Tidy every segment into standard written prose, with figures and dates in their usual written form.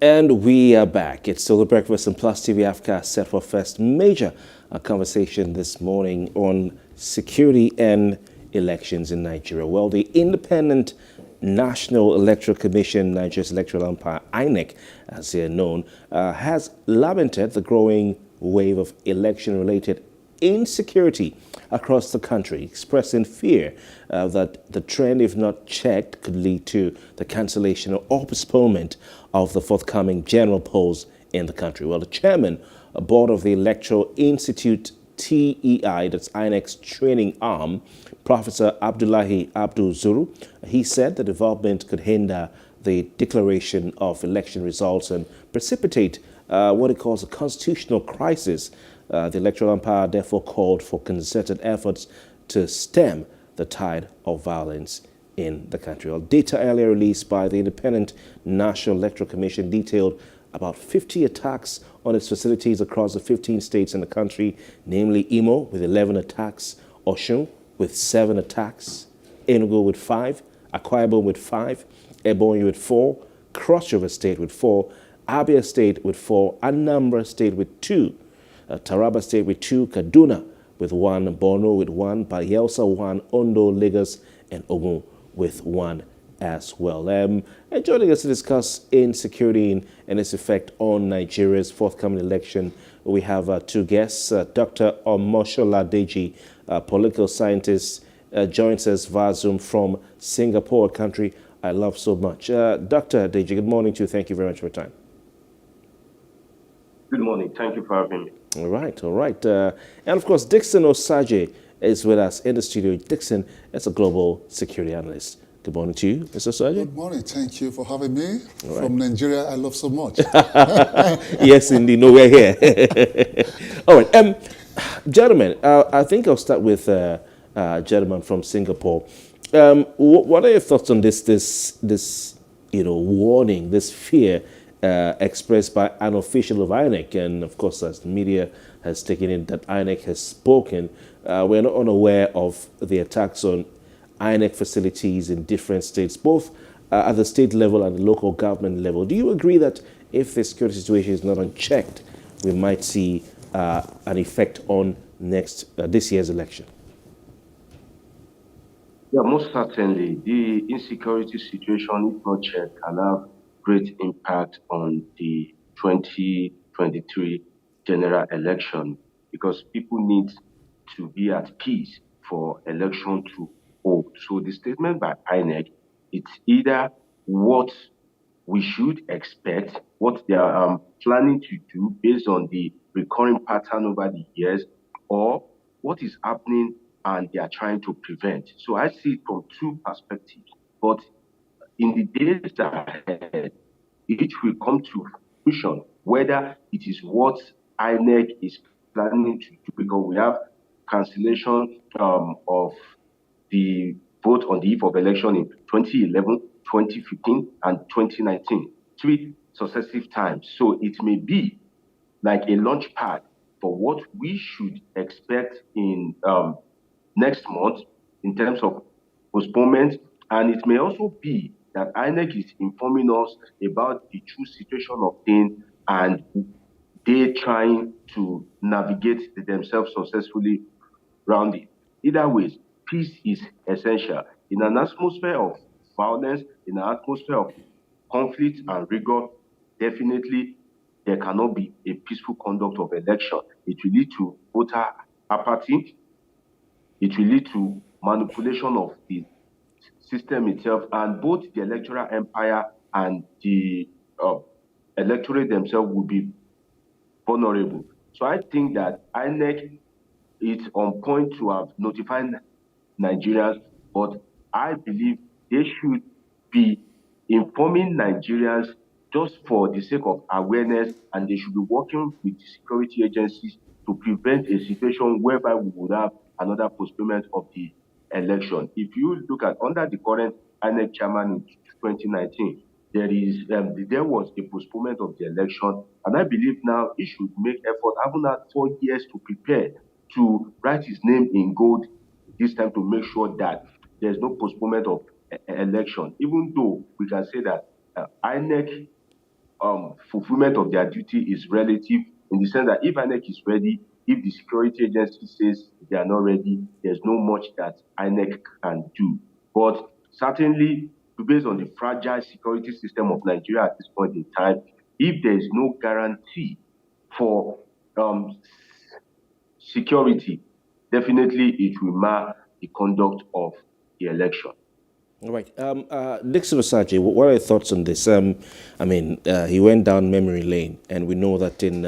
And we are back. It's still the Breakfast and Plus TV Africa set for first major conversation this morning on security and elections in Nigeria. Well, the Independent National Electoral Commission, Nigeria's electoral umpire, INEC, as they are known, has lamented the growing wave of election-related insecurity across the country, expressing fear that the trend, if not checked, could lead to the cancellation or postponement of the forthcoming general polls in the country. Well, the chairman, board of the Electoral Institute, TEI, that's INEC's training arm, Professor Abdullahi Abdul Zuru, he said the development could hinder the declaration of election results and precipitate what he calls a constitutional crisis. The electoral umpire therefore called for concerted efforts to stem the tide of violence in the country. Well, data earlier released by the Independent National Electoral Commission detailed about 50 attacks on its facilities across the 15 states in the country, namely Imo with 11 attacks, Osun with 7 attacks, Enugu with 5, Akwa Ibom with 5, Ebonyi with 4, Cross River State with 4, Abia State with 4, Anambra State with 2, Taraba State with 2, Kaduna with 1, Borno with 1, Bayelsa 1, Ondo, Lagos, and Ogun with 1 as well. And joining us to discuss insecurity and its effect on Nigeria's forthcoming election, we have 2 guests. Dr. Omoshola Deji, political scientist, joins us via Zoom from Singapore, a country I love so much. Dr. Deji, good morning to you. Thank you very much for your time. Good morning. Thank you for having me. All right, all right. And of course, Dickson Osajie is with us in the studio. Dickson is a global security analyst. Good morning to you, Mr. Osajie. Good morning. Thank you for having me. From Nigeria, I love so much. Yes, indeed. No, we're here. All right. Gentlemen, I think I'll start with gentleman from Singapore. What are your thoughts on this warning, this fear expressed by an official of INEC? And of course, as the media has taken in that INEC has spoken, we're not unaware of the attacks on INEC facilities in different states, both at the state level and the local government level. Do you agree that if the security situation is not unchecked, we might see an effect on this year's election? Yeah, most certainly. The insecurity situation, if not checked, can have great impact on the 2023 general election because people need to be at peace for election to hold. So the statement by INEC, it's either what we should expect, what they are planning to do based on the recurring pattern over the years, or what is happening and they are trying to prevent. So I see it from 2 perspectives. But in the days ahead, it will come to fruition whether it is what INEC is planning to do, because we have cancellation of the vote on the eve of election in 2011, 2015, and 2019, 3 successive times. So it may be like a launch pad for what we should expect in next month in terms of postponement. And it may also be that INEC is informing us about the true situation of things and they trying to navigate themselves successfully around it. Either way, peace is essential. In an atmosphere of violence, in an atmosphere of conflict and rigor, definitely there cannot be a peaceful conduct of election. It will lead to voter apathy. It will lead to manipulation of the system itself, and both the electoral empire and the electorate themselves will be vulnerable. So I think that INEC is on point to have notified Nigerians, but I believe they should be informing Nigerians just for the sake of awareness, and they should be working with the security agencies to prevent a situation whereby we would have another postponement of the election. If you look at under the current INEC chairman in 2019, there was a postponement of the election, and I believe now he should make effort, having had 4 years to prepare, to write his name in gold this time to make sure that there's no postponement of election, even though we can say that INEC fulfillment of their duty is relative, in the sense that if INEC is ready, if the security agency says they are not ready, there's no much that INEC can do. But certainly, based on the fragile security system of Nigeria at this point in time, if there is no guarantee for security, definitely it will mar the conduct of the election. All right. Dickson Osajie, what are your thoughts on this? He went down memory lane, and we know that in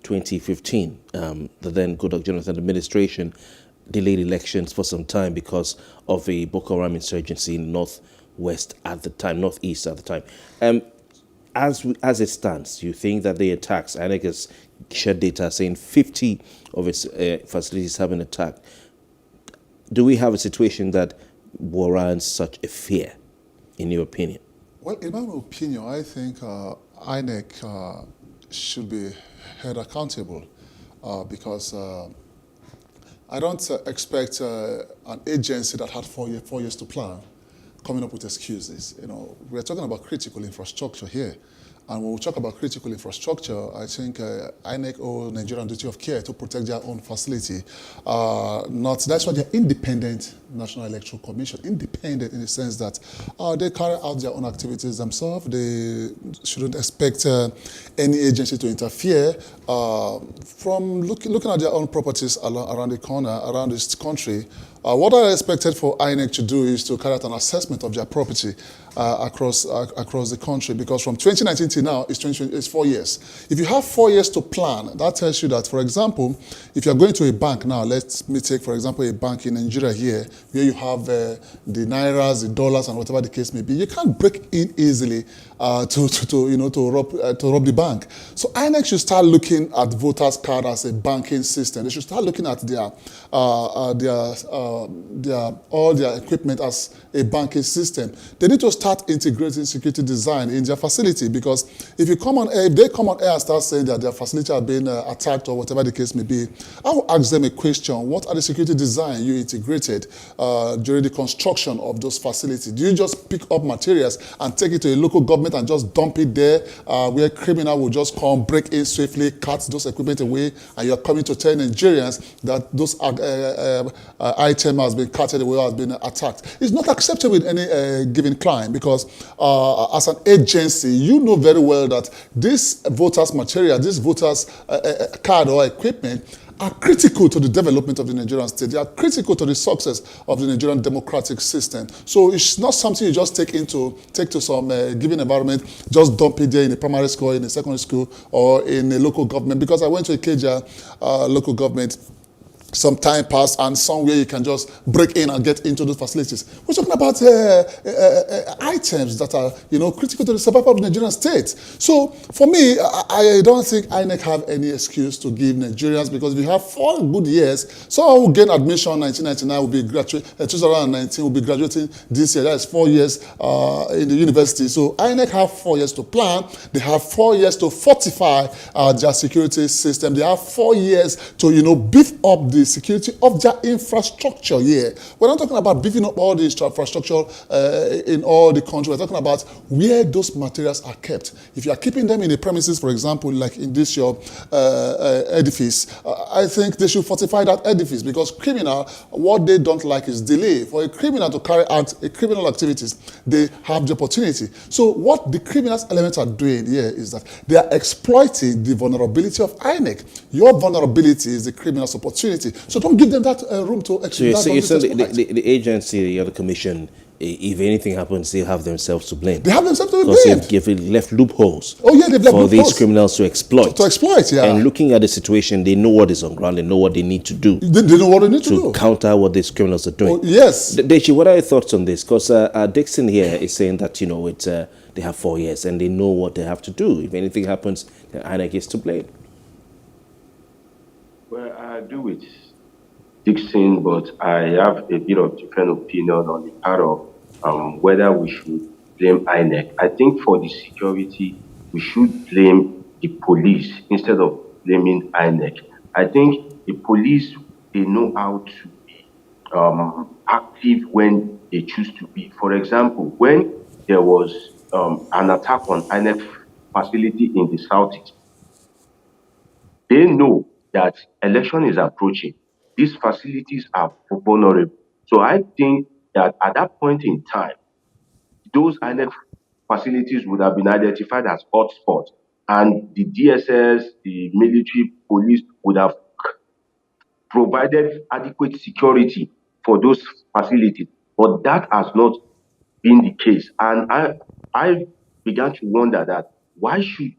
2015, the then Goodluck Jonathan administration delayed elections for some time because of a Boko Haram insurgency in northwest at the time, northeast at the time. As it stands, you think that the attacks, INEC has shared data saying 50 of its facilities have been attacked. Do we have a situation that warrants such a fear, in your opinion? Well, in my opinion, I think INEC should be held accountable because I don't expect an agency that had 4 years to plan coming up with excuses. We're talking about critical infrastructure here. And when we talk about critical infrastructure, I think INEC owe Nigerian duty of care to protect their own facility. That's why they're independent National Electoral Commission, independent in the sense that they carry out their own activities themselves. They shouldn't expect any agency to interfere. From looking at their own properties around the corner, around this country, what I expected for INEC to do is to carry out an assessment of their property across the country, because from 2019 to now, it's 4 years. If you have 4 years to plan, that tells you that, for example, if you're going to a bank now, let me take, for example, a bank in Nigeria here, where you have the nairas, the dollars, and whatever the case may be, you can't break in easily to rob the bank. So INEC should start looking at voters' card as a banking system. They should start looking at all their equipment as a banking system. They need to start integrating security design in their facility, because if they come on air and start saying that their facility are being attacked or whatever the case may be, I will ask them a question: what are the security design you integrated during the construction of those facilities? Do you just pick up materials and take it to a local government and just dump it there, where criminal will just come, break in swiftly, cut those equipment away, and you're coming to tell Nigerians that those item has been cut away or has been attacked? It's not acceptable in any given clime, because as an agency, you know very well that this voters' material, this voters' card or equipment are critical to the development of the Nigerian state. They are critical to the success of the Nigerian democratic system. So it's not something you just take to some given environment, just dump it there in a primary school, in a secondary school, or in a local government. Because I went to a Ikeja local government some time passed, and somewhere you can just break in and get into those facilities. We're talking about items that are, critical to the survival of the Nigerian state. So for me, I don't think INEC have any excuse to give Nigerians, because if you have 4 good years, someone who gained admission in 1999 will be 2019 will be graduating this year. That is 4 years in the university. So INEC have 4 years to plan. They have 4 years to fortify their security system. They have 4 years to, beef up the security of their infrastructure here. We're not talking about beefing up all the infrastructure in all the country. We're talking about where those materials are kept. If you are keeping them in a premises, for example, like in this your edifice, I think they should fortify that edifice, because criminal, what they don't like is delay. For a criminal to carry out criminal activities, they have the opportunity. So what the criminals elements are doing here is that they are exploiting the vulnerability of INEC. Your vulnerability is the criminal's opportunity. So don't give them that room to exercise. So you said the agency, the other commission, if anything happens, they have themselves to blame. They have themselves to blame. Because they've left loopholes. Oh yeah, they've left for loopholes these criminals to exploit. To exploit, yeah. And looking at the situation, they know what is on ground. They know what they need to do. They know what they need to do to counter what these criminals are doing. Oh, yes. Deji, what are your thoughts on this? Because Dickson here is saying that they have 4 years and they know what they have to do. If anything happens, the INEC is to blame. Well, I agree with Dickson, but I have a bit of different opinion on the part of whether we should blame INEC. I think for the security, we should blame the police instead of blaming INEC. I think the police, they know how to be active when they choose to be. For example, when there was an attack on INEC facility in the Southeast. They know that election is approaching. These facilities are vulnerable. So I think that at that point in time, those INEC facilities would have been identified as hotspots, and the DSS, the military, police would have provided adequate security for those facilities. But that has not been the case. And I began to wonder that why should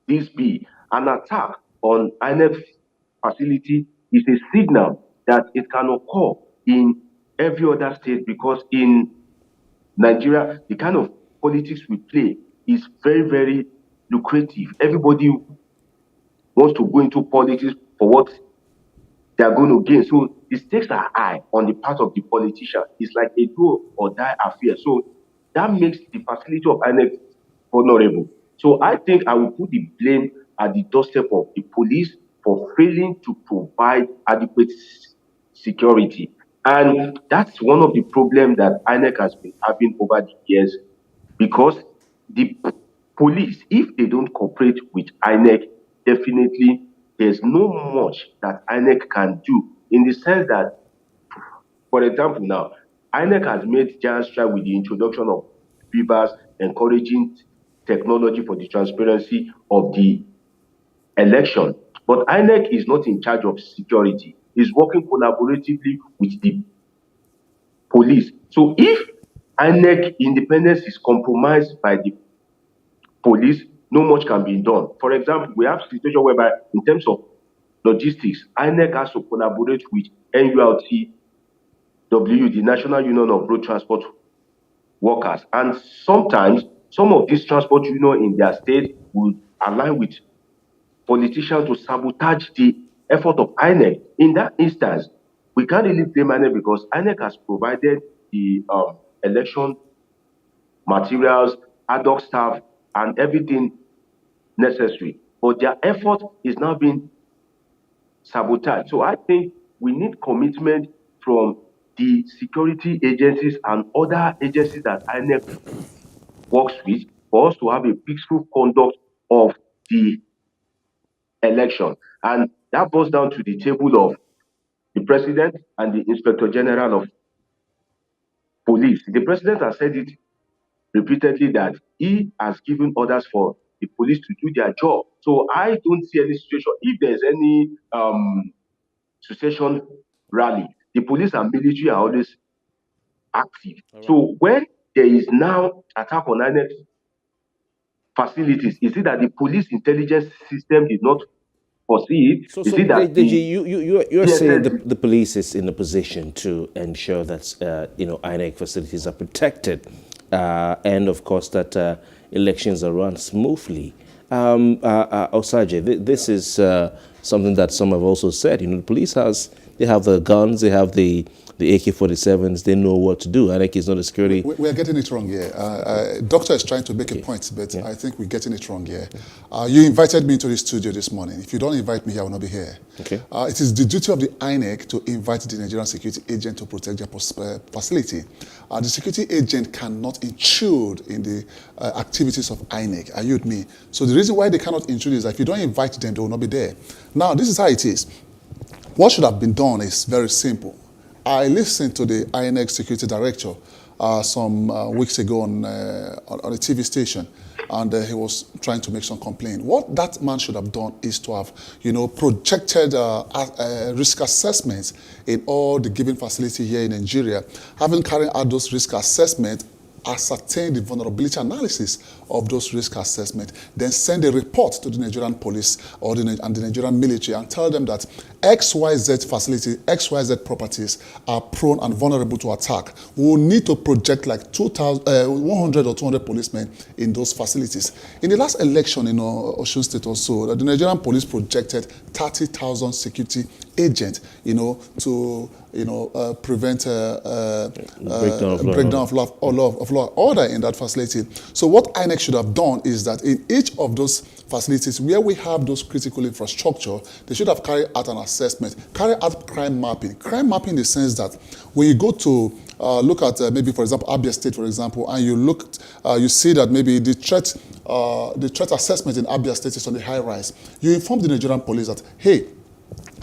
this be? An attack on INEC facility is a signal that it can occur in every other state, because in Nigeria, the kind of politics we play is very, very lucrative. Everybody wants to go into politics for what they are going to gain. So the stakes are high on the part of the politician. It's like a do or die affair. So that makes the facility of INEC vulnerable. So I think I will put the blame at the doorstep of the police for failing to provide adequate security. And that's one of the problems that INEC has been having over the years, because the police, if they don't cooperate with INEC, definitely there's no much that INEC can do, in the sense that, for example, now, INEC has made giant strides with the introduction of beavers, encouraging technology for the transparency of the election. But INEC is not in charge of security. It's working collaboratively with the police. So if INEC independence is compromised by the police, no much can be done. For example, we have a situation whereby, in terms of logistics, INEC has to collaborate with NULTW, the National Union of Road Transport Workers. And sometimes, some of these transport unions in their state would align with politicians to sabotage the effort of INEC. In that instance, we can't really blame INEC, because INEC has provided the election materials, ad hoc staff, and everything necessary. But their effort is now being sabotaged. So I think we need commitment from the security agencies and other agencies that INEC works with, for us to have a peaceful conduct of the election. And that goes down to the table of the president and the inspector general of police. The president has said it repeatedly that he has given orders for the police to do their job. So I don't see any situation. If there's any secession rally, the police and military are always active. Right. So when there is now attack on INEC facilities, is it that the police intelligence system did not foresee it? So Deji, you're saying the police is in a position to ensure that INEC facilities are protected, and of course that elections are run smoothly. Osajie, this is something that some have also said. The police they have the guns, they have the AK-47s, they know what to do. INEC is not a security. We're getting it wrong here. Doctor is trying to make a point, but I think we're getting it wrong here. You invited me into the studio this morning. If you don't invite me, I will not be here. Okay. It is the duty of the INEC to invite the Nigerian security agent to protect their facility. The security agent cannot intrude in the activities of INEC. Are you with me? So the reason why they cannot intrude is that if you don't invite them, they will not be there. Now, this is how it is. What should have been done is very simple. I listened to the INEC security director some weeks ago on a TV station, and he was trying to make some complaint. What that man should have done is to have, projected risk assessments in all the given facility here in Nigeria. Having carried out those risk assessments, ascertain the vulnerability analysis of those risk assessments, then send a report to the Nigerian police and the Nigerian military and tell them that XYZ facility, XYZ properties are prone and vulnerable to attack. We will need to project like 100 or 200 policemen in those facilities. In the last election in Osun State also, the Nigerian police projected 30,000 security agents, to prevent breakdown of law. of law order in that facility. So what INEC should have done is that in each of those facilities where we have those critical infrastructure, they should have carried out an assessment, carry out crime mapping. Crime mapping in the sense that when you go to look at maybe, for example, Abia State, for example, and you see that maybe the threat assessment in Abia State is on the high rise. You inform the Nigerian police that, hey,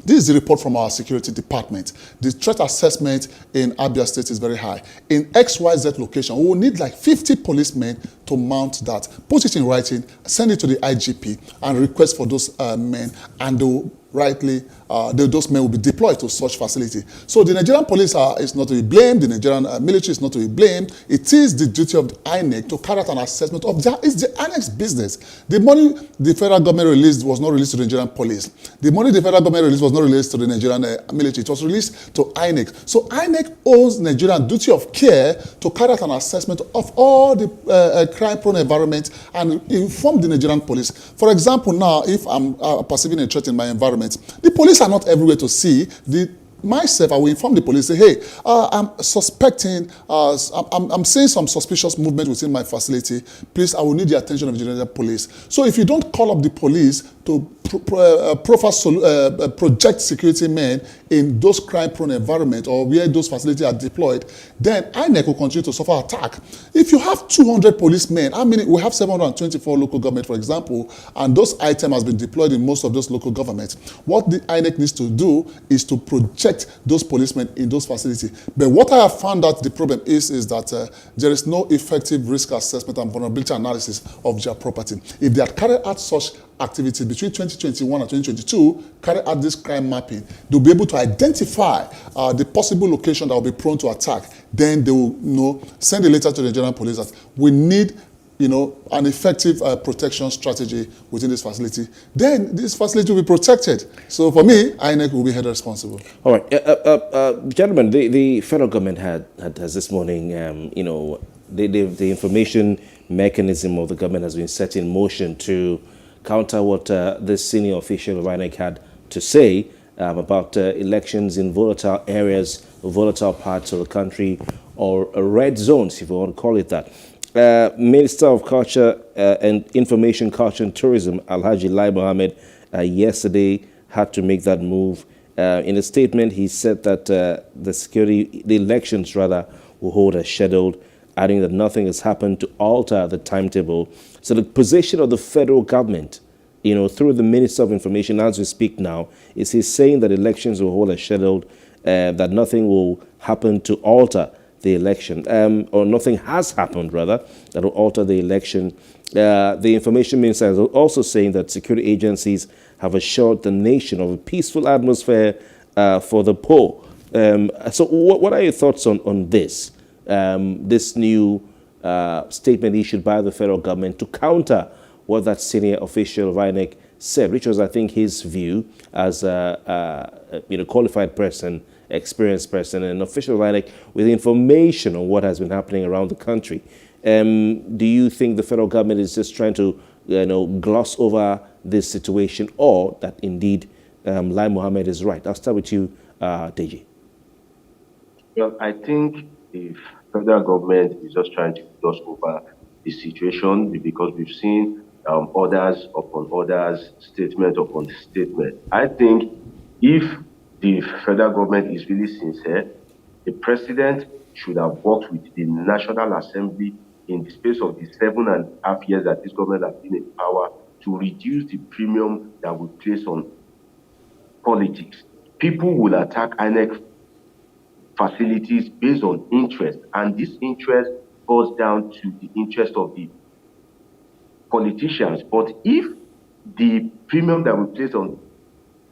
this is the report from our security department. The threat assessment in Abia State is very high. In XYZ location, we will need like 50 policemen to mount that. Put it in writing, send it to the IGP, and request for those men, and they will those men will be deployed to such facility. So the Nigerian police is not to be blamed. The Nigerian military is not to be blamed. It is the duty of the INEC to carry out an assessment of that. It's the INEC's business. The money the federal government released was not released to the Nigerian police. The money the federal government released was not released to the Nigerian military. It was released to INEC. So INEC owes Nigerian duty of care to carry out an assessment of all the crime-prone environment and inform the Nigerian police. For example, now, if I'm perceiving a threat in my environment, the police are not everywhere to see. Myself, I will inform the police, say, hey, I'm suspecting, I'm seeing some suspicious movement within my facility. Please, I will need the attention of the Nigerian police. So if you don't call up the police to project security men in those crime-prone environments or where those facilities are deployed, then INEC will continue to suffer attack. If you have 200 policemen, we have 724 local government, for example, and those items has been deployed in most of those local governments. What the INEC needs to do is to project those policemen in those facilities. But what I have found out the problem is that there is no effective risk assessment and vulnerability analysis of their property. If they had carried out such activities between 2021 and 2022, carry out this crime mapping, they'll be able to identify the possible location that will be prone to attack. Then they will send a letter to the Nigerian police that we need an effective protection strategy within this facility. Then this facility will be protected. So for me, INEC will be held responsible. All right, gentlemen, the federal government has this morning, the information mechanism of the government has been set in motion to counter what this senior official of INEC had to say about elections in volatile areas, volatile parts of the country, or red zones, if you want to call it that. Minister of Culture and Information, Culture and Tourism, Alhaji Lai Mohammed, yesterday had to make that move. In a statement, he said that the elections will hold as scheduled, adding that nothing has happened to alter the timetable. So the position of the federal government, through the Minister of Information as we speak now, is he's saying that elections will hold as scheduled, that nothing will happen to alter the election, or nothing has happened, rather, that will alter the election. The Information Minister is also saying that security agencies have assured the nation of a peaceful atmosphere for the poll. So what are your thoughts on this? This new statement issued by the federal government to counter what that senior official of INEC said, which was, I think, his view as a qualified person, experienced person, and an official of INEC with information on what has been happening around the country. Do you think the federal government is just trying to gloss over this situation, or that indeed Lai Mohammed is right? I'll start with you, Deji. Well, I think the federal government is just trying to gloss over the situation because we've seen orders upon orders, statement upon statement. I think if the federal government is really sincere, the president should have worked with the National Assembly in the space of the 7.5 years that this government has been in power to reduce the premium that we place on politics. People will attack INEC facilities based on interest, and this interest goes down to the interest of the politicians. But if the premium that we place on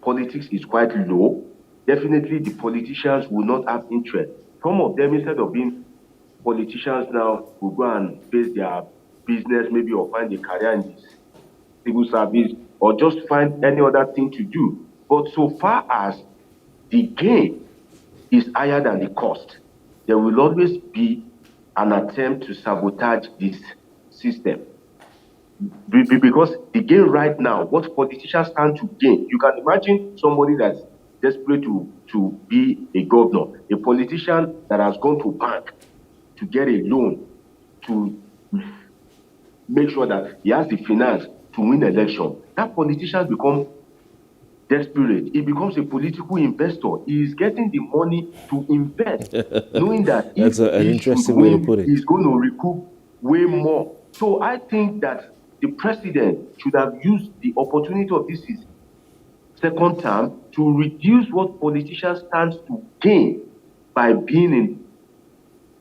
politics is quite low, definitely the politicians will not have interest. Some of them, instead of being politicians now, will go and face their business, maybe, or find a career in the civil service, or just find any other thing to do. But so far as the gain is higher than the cost, there will always be an attempt to sabotage this system. Because the gain right now, what politicians stand to gain, you can imagine somebody that's desperate to be a governor, a politician that has gone to bank to get a loan to make sure that he has the finance to win election, that politician becomes desperate. He becomes a political investor. He is getting the money to invest, knowing that if an he interesting should way to win, put it. he's going to recoup way more. So I think that the president should have used the opportunity of this his second term to reduce what politicians stand to gain by being in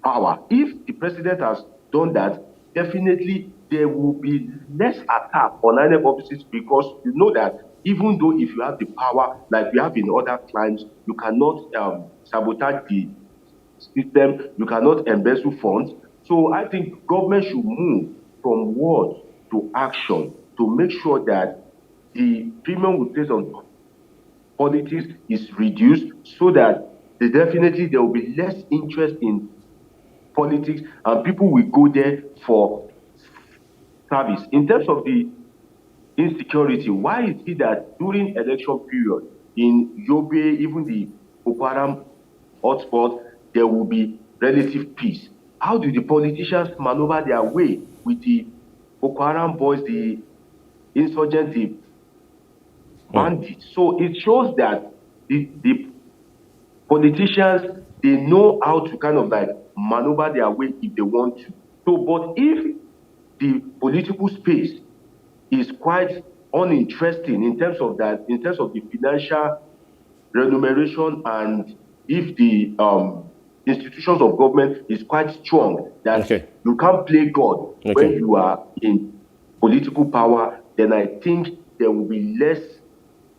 power. If the president has done that, definitely there will be less attack on INEC offices, because you know that even though if you have the power, like we have in other climes, you cannot sabotage the system, you cannot embezzle funds. So I think government should move from words to action to make sure that the premium we place on politics is reduced, so that there will be less interest in politics and people will go there for service. In terms of the insecurity, why is it that during election period in Yobe, even the Boko Haram hotspot, there will be relative peace? How do the politicians maneuver their way with the Boko Haram boys, the insurgents, the bandits? So it shows that the politicians, they know how to kind of like maneuver their way if they want to. So, but if the political space is quite uninteresting in terms of that, in terms of the financial remuneration, and if the institutions of government is quite strong, that you can't play God when you are in political power, then I think there will be less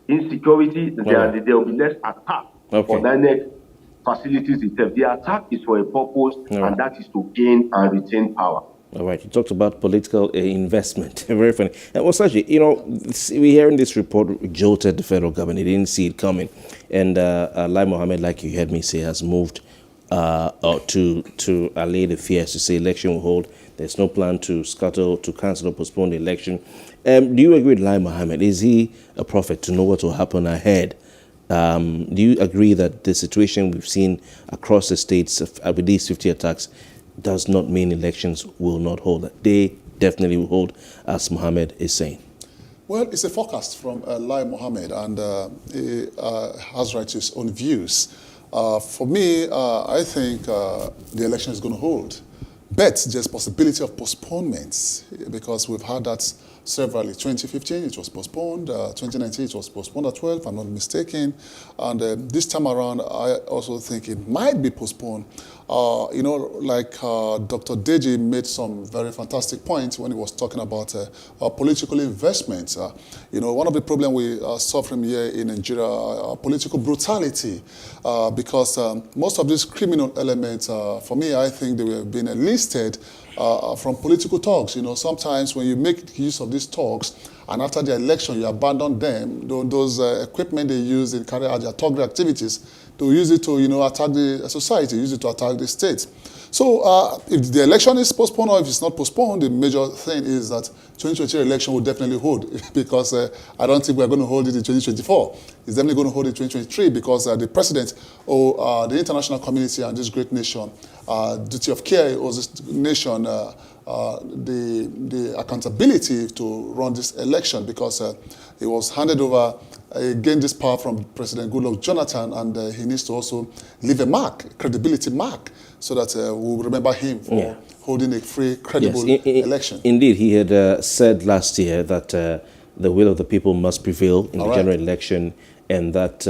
insecurity, there will be less attack on INEC facilities itself. The attack is for a purpose, and that is to gain and retain power. All right, you talked about political investment. Very funny. And Osajie, you know, we're hearing this report jolted the federal government. They didn't see it coming. And Lai Mohammed, like you heard me say, has moved to allay the fears, to say election will hold. There's no plan to scuttle, to cancel or postpone the election. Do you agree with Lai Mohammed? Is he a prophet to know what will happen ahead? Do you agree that the situation we've seen across the states with these 50 attacks does not mean elections will not hold? They definitely will hold, as Mohammed is saying. Well, it's a forecast from Lai Mohammed, and he has right to his own views. For me, I think the election is going to hold. But there's possibility of postponements, because we've had that severally. 2015, it was postponed. 2019, it was postponed at 12, if I'm not mistaken. And this time around, I also think it might be postponed. You know, like Dr. Deji made some very fantastic points when he was talking about political investment. You know, one of the problems we are suffering here in Nigeria, political brutality, because most of these criminal elements, for me, I think they were being enlisted from political talks. You know, sometimes when you make use of these talks, and after the election you abandon them, those equipment they use in carry out their talk activities, to use it to, you know, attack the society, use it to attack the state. So if the election is postponed or if it's not postponed, the major thing is that 2023 election will definitely hold, because I don't think we're going to hold it in 2024. It's definitely going to hold in 2023, because the president or the international community and this great nation, duty of care owes this nation the accountability to run this election, because it was handed over, gained this power from President Goodluck Jonathan, and he needs to also leave a mark, credibility mark, so that we'll remember him for holding a free, credible election. Indeed, he had said last year that the will of the people must prevail in the general election, and that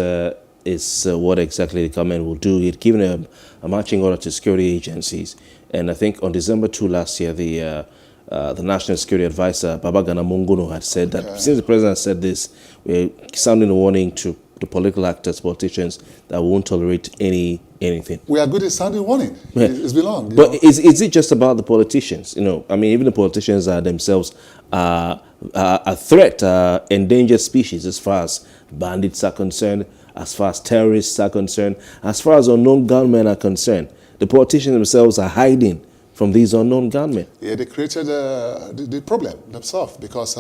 is what exactly the government will do. He had given a marching order to security agencies, and I think on December 2 last year, the National Security Advisor, Babagana Mungono, had said that since the president said this, we're sounding a warning to the political actors, politicians, that won't tolerate anything. We are good at sounding warning. It's been long. But is it just about the politicians? You know, I mean, even the politicians are themselves a threat, endangered species as far as bandits are concerned, as far as terrorists are concerned, as far as unknown gunmen are concerned. The politicians themselves are hiding from these unknown gunmen. Yeah, they created the problem themselves, because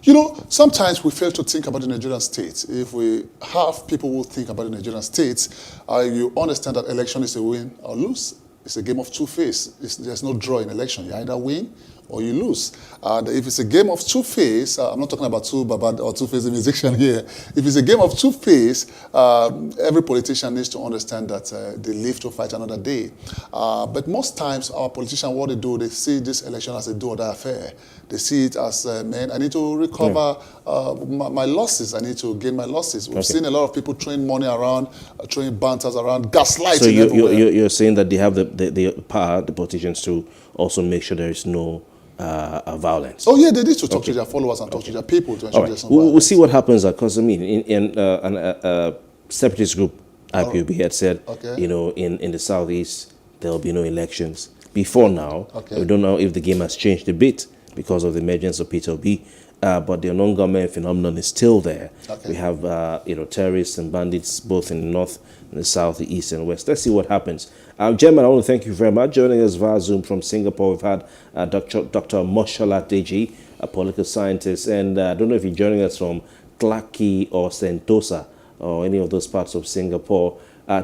You know, sometimes we fail to think about the Nigerian state. If we have people who think about the Nigerian state, you understand that election is a win or lose. It's a game of two faces. There's no draw in election. You either win or you lose. And if it's a game of two faces, I'm not talking about two Baba or two-faced musician here. If it's a game of two faces, every politician needs to understand that they live to fight another day. But most times, our politicians, what they do, they see this election as a do-or-die affair. They see it as, man, I need to recover my losses. I need to gain my losses. We've seen a lot of people throwing money around, throwing banters around, gaslighting So everywhere. you're saying that they have the power, the politicians, to also make sure there is no violence. Oh yeah, they need to talk to their followers and talk to their people to ensure All there's right. no We'll violence. see what happens, because I mean, in a separatist group, IPOB had said, Okay. you know, in the southeast there will be no elections before now. Okay. We don't know if the game has changed a bit because of the emergence of Peter Obi, but the non-government phenomenon is still there. Okay. We have you know, terrorists and bandits both in the north, in the south, the east, and west. Let's see what happens. Gentlemen, I want to thank you very much. Joining us via Zoom from Singapore, we've had Dr. Moshola Deji, a political scientist, and I don't know if you're joining us from Clarke or Sentosa or any of those parts of Singapore.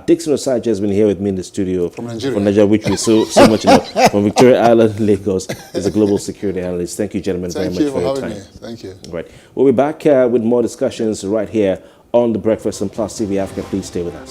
Dickson Osajie has been here with me in the studio From Nigeria. which we so much know, from Victoria Island, Lagos. He's a global security analyst. Thank you, gentlemen, Thank very you much for for your having time. me. Thank you. Right. We'll be back with more discussions right here on The Breakfast and Plus TV Africa. Please stay with us.